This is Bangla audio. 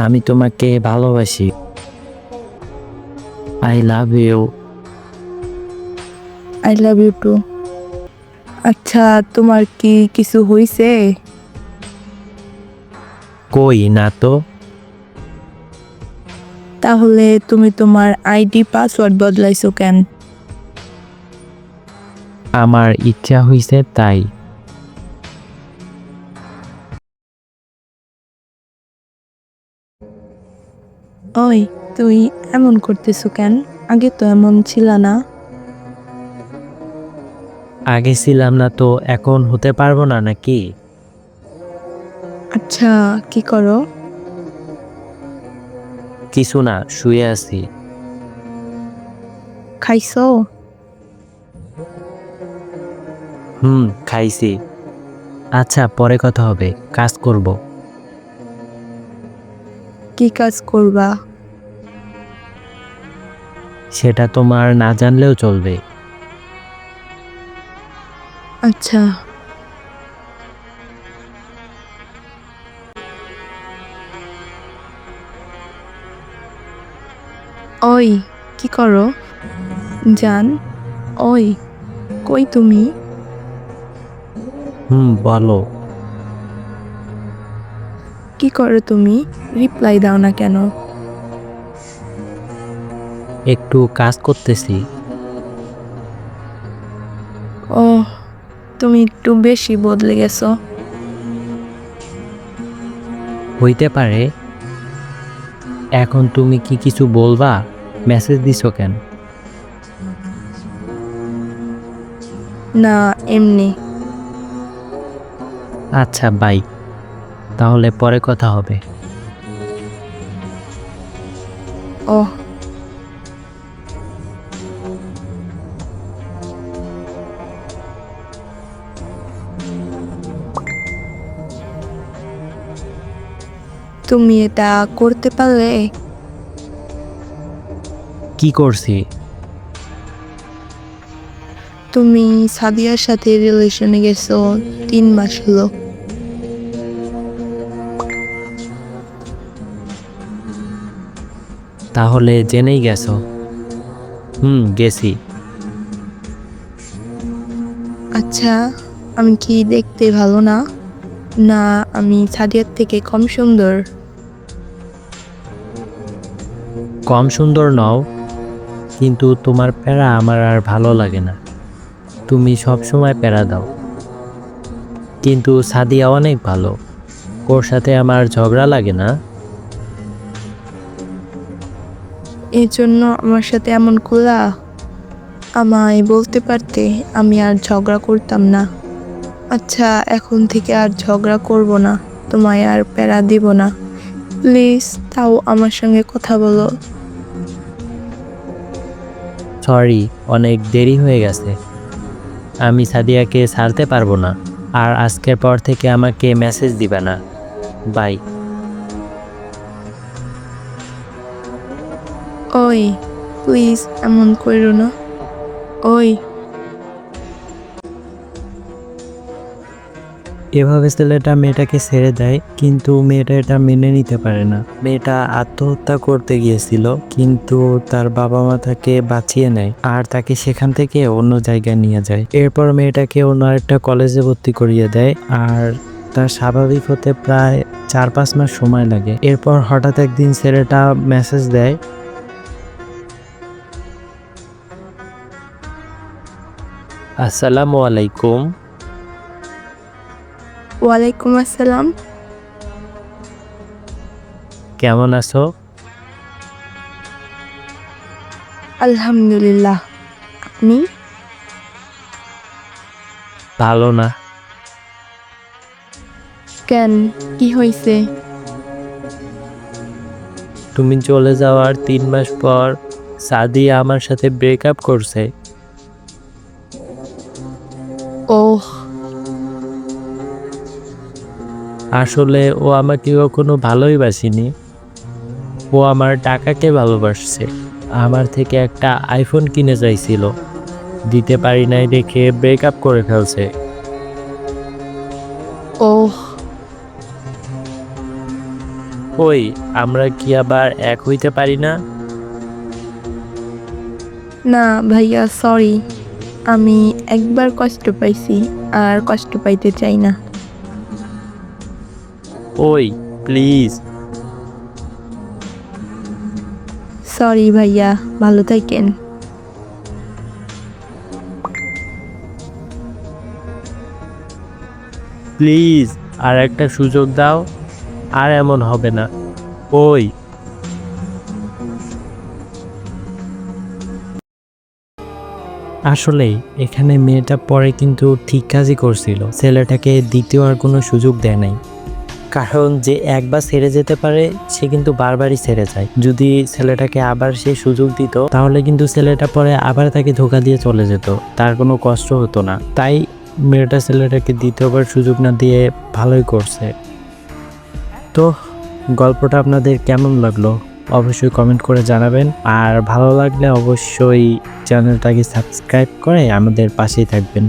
আমি তোমাকে ভালোবাসি। I love you. I love you too. আচ্ছা, তোমার কি কিছু হইছে? কই না তো। তাহলে তুমি তোমার আইডি পাসওয়ার্ড বদলাইছো কেন? আমার ইচ্ছা হইছে তাই। ওই, তুই এমন করতেছো কেন? আগে তো এমন ছিল না। আগে ছিলাম না তো এখন হতে পারবো না নাকি? আচ্ছা, কি করো? কিছু না, শুয়ে আছি। খাইছো? খাইছি। আচ্ছা, পরে কথা হবে, কাজ করব। কি কাজ করবা? সেটা তোমার না জানলেও চলবে। আচ্ছা। ওই, কি করো? জান, ওই, কই তুমি? বলো। কি করো তুমি? রিপ্লাই দাও না কেন? একটু কাজ করতেছি। ও, তুমি একটু বেশি বদলে গেছো। হইতে পারে। এখন তুমি কি কিছু বলবা? মেসেজ দিছো কেন? না, এমনি। আচ্ছা, বাই। তাহলে পরে কথা হবে। ও, তুমি এটা করতে পারলে? কি করছি? তুমি সাদিয়ার সাথে রিলেশনে গেছো 3 মাস হলো। তাহলে জেনেই গেছো। গেছি। আচ্ছা, আমি কি দেখতে ভালো না? না, আমি সাদিয়ার থেকে কম সুন্দর? কম সুন্দর নও, কিন্তু তোমার প্যারা আমার আর ভালো লাগে না। তুমি সব সময় প্যারা দাও। কিন্তু সাদিয়া অনেক ভালো। ওর সাথে আমার ঝগড়া লাগে না। এই জন্য আমার সাথে এমন করলা? আমায় বলতে পারতে, আমি আর ঝগড়া করতাম না। আচ্ছা, এখন থেকে আর ঝগড়া করব না, তোমায় আর প্যারা দিব না। প্লিজ তাও আমার সঙ্গে কথা বলো। সরি, অনেক দেরি হয়ে গেছে। আমি সাদিয়াকে ছাড়তে পারবো না। আর আজকের পর থেকে আমাকে মেসেজ দিবে না। বাই। ওই, প্লিজ এমন করো না। ওই, এভাবে ছেলেটা মেয়েটাকে ছেড়ে দেয়, কিন্তু মেয়েটা এটা মেনে নিতে পারে না। মেয়েটা আত্মহত্যা করতে গিয়েছিল, কিন্তু তার বাবা মা তাকে বাঁচিয়ে নেয় আর তাকে সেখান থেকে অন্য জায়গায় নিয়ে যায়। এরপর মেয়েটাকে অন্য একটা কলেজে ভর্তি করিয়ে দেয় আর তার স্বাভাবিক হতে প্রায় 4-5 মাস সময় লাগে। এরপর হঠাৎ একদিন ছেলেটা মেসেজ দেয়, আসসালামু আলাইকুম। ওয়ালাইকুম আসসালাম। কেমন আছো? আলহামদুলিল্লাহ। আপনি? ভালো না। কেন, কি হয়েছে? তুমি চলে যাওয়ার 3 মাস পর সাদিয়া আমার সাথে ব্রেকআপ করছে। ওহ, আসলে ও আমাকে কখনো ভালোই বাসেনি। ও আমার টাকাকে ভালোবাসছে। আমার থেকে একটা আইফোন কিনে চাইছিল, দিতে পারি নাই দেখে ব্রেকআপ করে ফেলছে। ওহ, ও ওই, আমরা কি আবার এক হইতে পারি না? না ভাইয়া, সরি। আমি একবার কষ্ট পাইছি, আর কষ্ট পাইতে চাই না। ওই, প্লিজ। সরি ভাইয়া, ভালো থাকেন। প্লিজ, আর একটা সুযোগ দাও। আর এমন হবে না। ওই। আসলেই এখানে মেয়েটা পরে কিন্তু ঠিক কাজই করছিল, ছেলেটাকে দ্বিতীয় আর কোনো সুযোগ দেয় নাই। কারণ যে একবার ছেড়ে যেতে পারে সে কিন্তু বারবারই ছেড়ে যায়। যদি ছেলেটাকে আবার সে সুযোগ দিত তাহলে কিন্তু ছেলেটা পরে আবার তাকে ধোঁকা দিয়ে চলে যেত, তার কোনো কষ্ট হতো না। তাই মেয়েটা ছেলেটাকে দ্বিতীয়বার সুযোগ না দিয়ে ভালোই করছে। তো গল্পটা আপনাদের কেমন লাগলো অবশ্যই কমেন্ট করে জানাবেন, আর ভালো লাগলে অবশ্যই চ্যানেলটাকে সাবস্ক্রাইব করে আমাদের পাশেই থাকবেন।